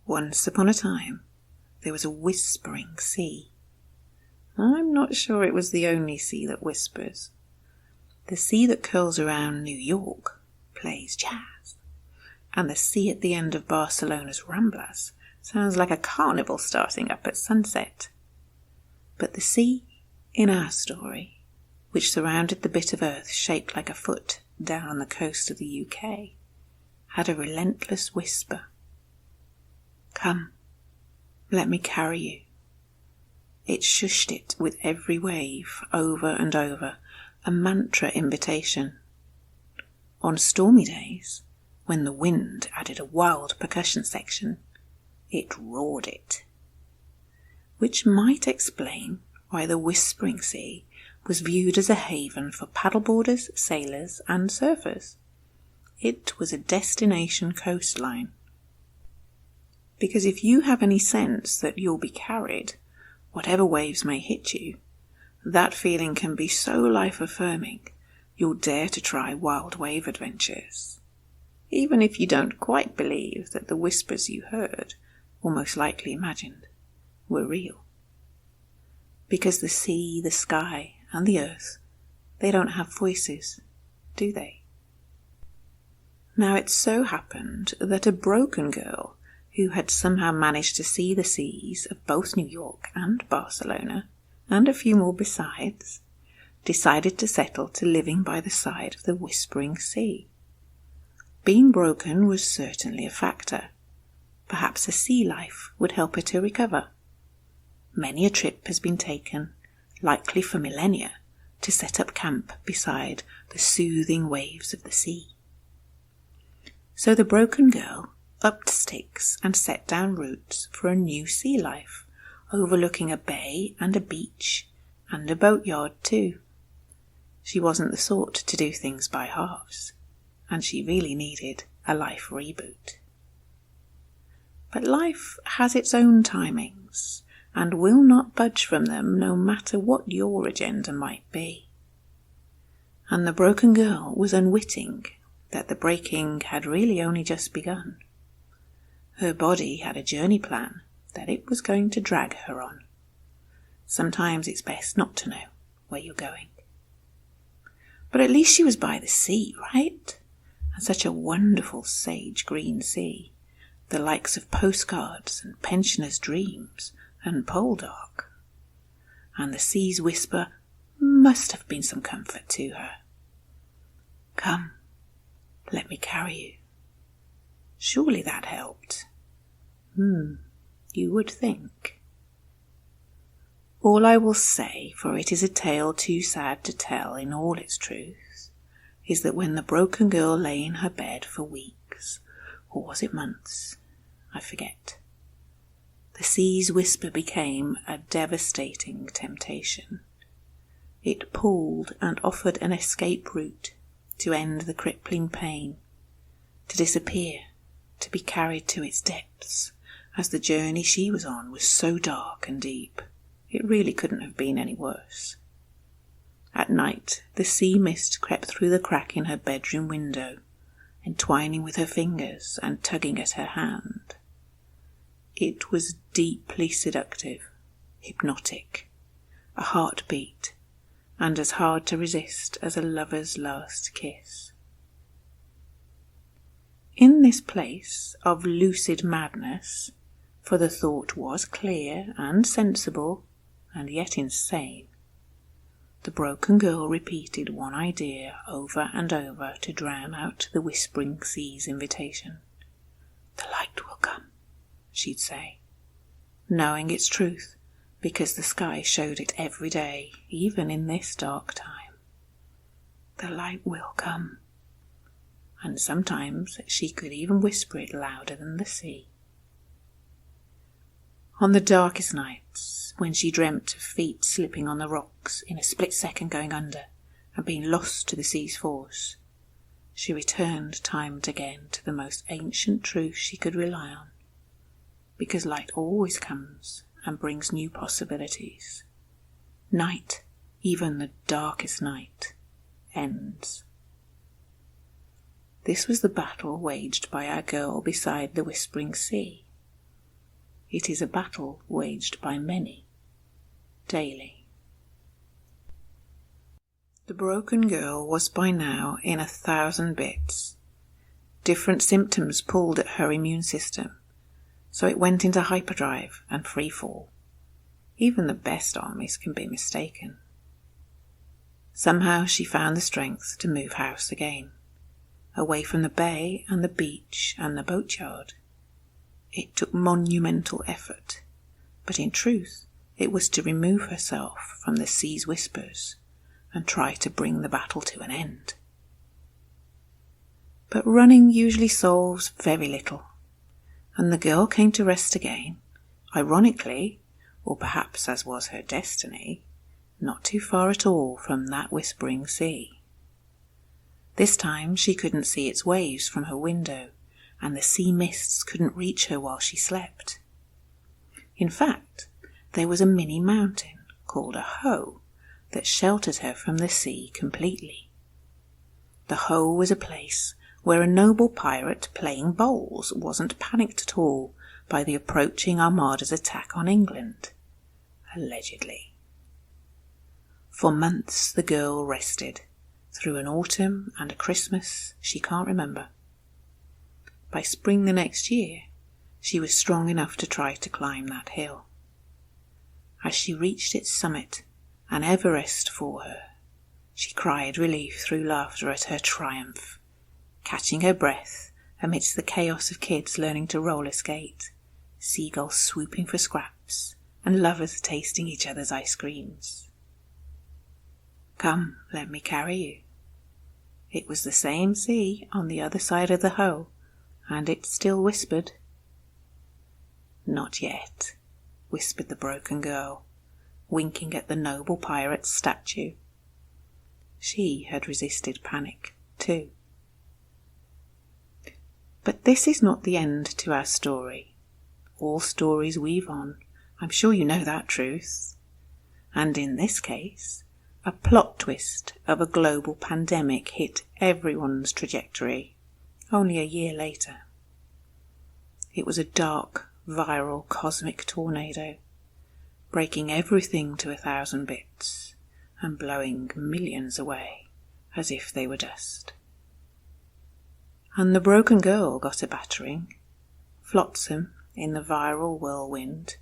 Once upon a time, there was a whispering sea. I'm not sure it was the only sea that whispers. The sea that curls around New York plays jazz, and the sea at the end of Barcelona's Ramblas sounds like a carnival starting up at sunset. But the sea in our story, which surrounded the bit of earth shaped like a foot down on the coast of the UK, had a relentless whisper. Come, let me carry you. It shushed it with every wave, over and over, a mantra invitation. On stormy days, when the wind added a wild percussion section, it roared it. Which might explain why the Whispering Sea was viewed as a haven for paddleboarders, sailors, and surfers. It was a destination coastline. Because if you have any sense that you'll be carried, whatever waves may hit you, that feeling can be so life-affirming, you'll dare to try wild wave adventures. Even if you don't quite believe that the whispers you heard, or most likely imagined, were real. Because the sea, the sky, and the earth, they don't have voices, do they? Now it so happened that a broken girl, who had somehow managed to see the seas of both New York and Barcelona, and a few more besides, decided to settle to living by the side of the Whispering Sea. Being broken was certainly a factor. Perhaps a sea life would help her to recover. Many a trip has been taken, likely for millennia, to set up camp beside the soothing waves of the sea. So the broken girl upped sticks and set down roots for a new sea life, overlooking a bay and a beach, and a boatyard too. She wasn't the sort to do things by halves, and she really needed a life reboot. But life has its own timings, and will not budge from them no matter what your agenda might be. And the broken girl was unwitting that the breaking had really only just begun. Her body had a journey plan that it was going to drag her on. Sometimes it's best not to know where you're going. But at least she was by the sea, right? And such a wonderful sage green sea, the likes of postcards and pensioners' dreams and pole dark. And the sea's whisper must have been some comfort to her. Come, let me carry you. Surely that helped. You would think. All I will say, for it is a tale too sad to tell in all its truth, is that when the broken girl lay in her bed for weeks, or was it months? I forget. The sea's whisper became a devastating temptation. It pulled and offered an escape route to end the crippling pain, to disappear, to be carried to its depths, as the journey she was on was so dark and deep. It really couldn't have been any worse. At night, the sea mist crept through the crack in her bedroom window, entwining with her fingers and tugging at her hand. It was deeply seductive, hypnotic, a heartbeat, and as hard to resist as a lover's last kiss. In this place of lucid madness, for the thought was clear and sensible, and yet insane, the broken girl repeated one idea over and over to drown out the Whispering Sea's invitation. The light will come, she'd say, knowing its truth, because the sky showed it every day, even in this dark time. The light will come. And sometimes she could even whisper it louder than the sea. On the darkest nights, when she dreamt of feet slipping on the rocks in a split second going under and being lost to the sea's force, she returned time and again to the most ancient truth she could rely on, because light always comes and brings new possibilities. Night, even the darkest night, ends. This was the battle waged by our girl beside the Whispering Sea. it is a battle waged by many, daily. The broken girl was by now in 1,000 bits. Different symptoms pulled at her immune system, so it went into hyperdrive and freefall. Even the best armies can be mistaken. Somehow she found the strength to move house again, away from the bay and the beach and the boatyard. It took monumental effort, but in truth it was to remove herself from the sea's whispers and try to bring the battle to an end. But running usually solves very little, and the girl came to rest again, ironically, or perhaps as was her destiny, not too far at all from that whispering sea. This time she couldn't see its waves from her window, and the sea mists couldn't reach her while she slept. In fact, there was a mini mountain called a hoe that sheltered her from the sea completely. The hoe was a place where a noble pirate playing bowls wasn't panicked at all by the approaching Armada's attack on England, allegedly. For months the girl rested, through an autumn and a Christmas she can't remember. By spring the next year, she was strong enough to try to climb that hill. As she reached its summit, an Everest for her, she cried relief through laughter at her triumph, catching her breath amidst the chaos of kids learning to roller skate, seagulls swooping for scraps, and lovers tasting each other's ice creams. "Come, let me carry you." It was the same sea on the other side of the hoe, and it still whispered. "Not yet," whispered the broken girl, winking at the noble pirate's statue. She had resisted panic, too. But this is not the end to our story. All stories weave on. I'm sure you know that truth. And in this case, a plot twist of a global pandemic hit everyone's trajectory only a year later. It was a dark, viral, cosmic tornado, breaking everything to 1,000 bits and blowing millions away as if they were dust. And the broken girl got a battering, flotsam in the viral whirlwind.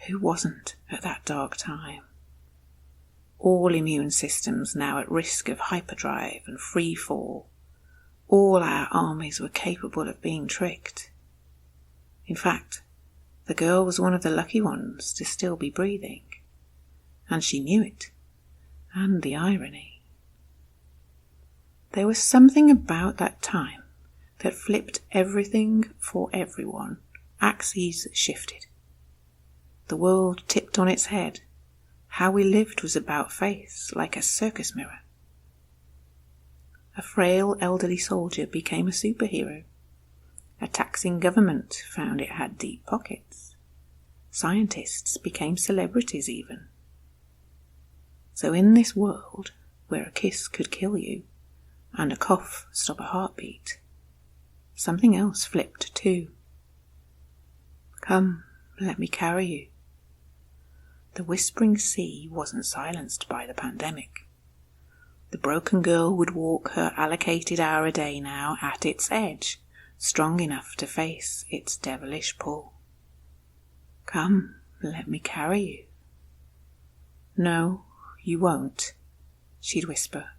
Who wasn't at that dark time? All immune systems now at risk of hyperdrive and free fall. All our armies were capable of being tricked. In fact, the girl was one of the lucky ones to still be breathing. And she knew it. And the irony. There was something about that time that flipped everything for everyone. Axes shifted. The world tipped on its head. How we lived was about face, like a circus mirror. A frail elderly soldier became a superhero. A taxing government found it had deep pockets. Scientists became celebrities even. So in this world, where a kiss could kill you, and a cough stop a heartbeat, something else flipped too. "Come, let me carry you." The whispering sea wasn't silenced by the pandemic. The broken girl would walk her allocated hour a day now at its edge, strong enough to face its devilish pull. "Come, let me carry you." "No, you won't," she'd whisper,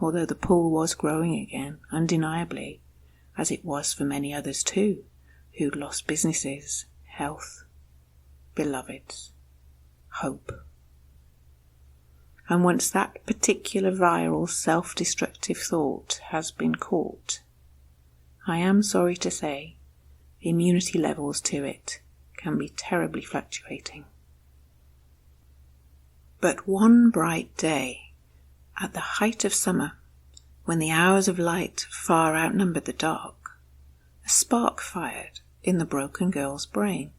although the pull was growing again, undeniably, as it was for many others too, who'd lost businesses, health, beloveds, hope. And once that particular viral self-destructive thought has been caught, I am sorry to say, immunity levels to it can be terribly fluctuating. But one bright day, at the height of summer, when the hours of light far outnumbered the dark, a spark fired in the broken girl's brain.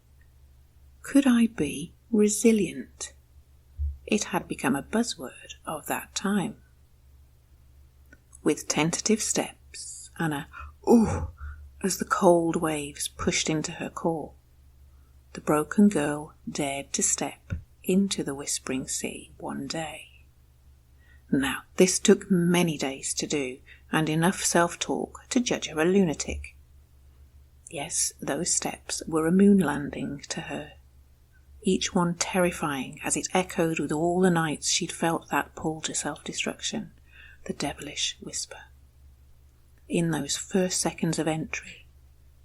Could I be resilient? It had become a buzzword of that time. With tentative steps and a "ooh" as the cold waves pushed into her core, the broken girl dared to step into the whispering sea one day. Now, this took many days to do, and enough self-talk to judge her a lunatic. Yes, those steps were a moon landing to her, each one terrifying as it echoed with all the nights she'd felt that pull to self-destruction, the devilish whisper. In those first seconds of entry,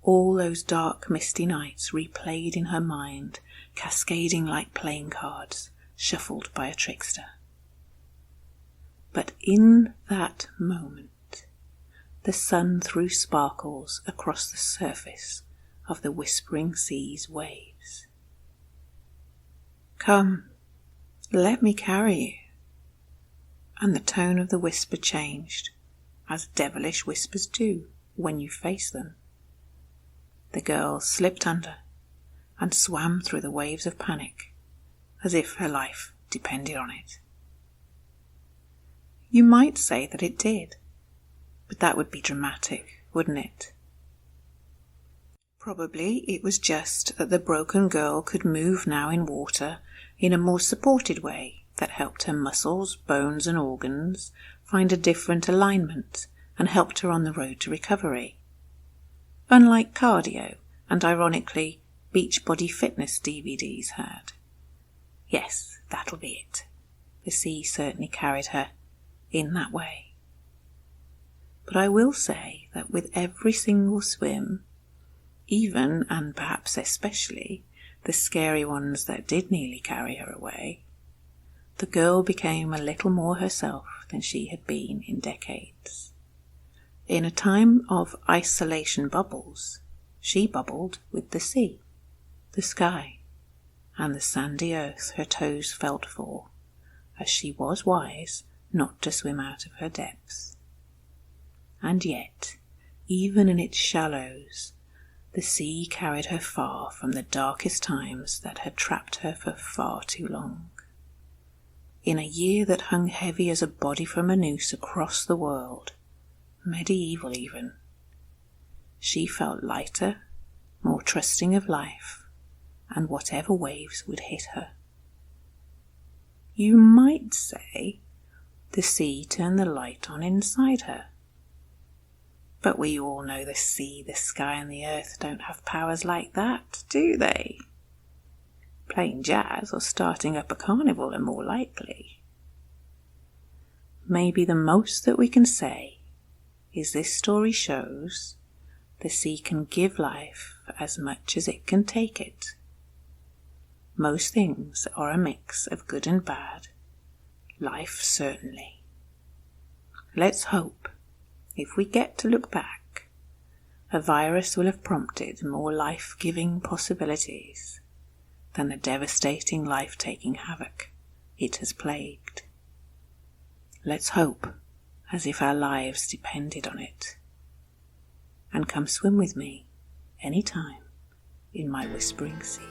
all those dark, misty nights replayed in her mind, cascading like playing cards, shuffled by a trickster. But in that moment, the sun threw sparkles across the surface of the whispering sea's waves. "Come, let me carry you." And the tone of the whisper changed, as devilish whispers do when you face them. The girl slipped under and swam through the waves of panic, as if her life depended on it. You might say that it did, but that would be dramatic, wouldn't it? Probably it was just that the broken girl could move now in water in a more supported way that helped her muscles, bones and organs find a different alignment and helped her on the road to recovery. Unlike cardio and, ironically, Beachbody fitness DVDs had. Yes, that'll be it. The sea certainly carried her in that way. But I will say that with every single swim, even and perhaps especially the scary ones that did nearly carry her away, the girl became a little more herself than she had been in decades. In a time of isolation bubbles, she bubbled with the sea, the sky, and the sandy earth her toes felt for, as she was wise not to swim out of her depths. And yet, even in its shallows, the sea carried her far from the darkest times that had trapped her for far too long. In a year that hung heavy as a body from a noose across the world, medieval even, she felt lighter, more trusting of life, and whatever waves would hit her. You might say the sea turned the light on inside her. But we all know the sea, the sky and the earth don't have powers like that, do they? Playing jazz or starting up a carnival are more likely. Maybe the most that we can say is this story shows the sea can give life as much as it can take it. Most things are a mix of good and bad. Life certainly. Let's hope, if we get to look back, a virus will have prompted more life-giving possibilities than the devastating life-taking havoc it has plagued. Let's hope as if our lives depended on it. And come swim with me any time in my whispering sea.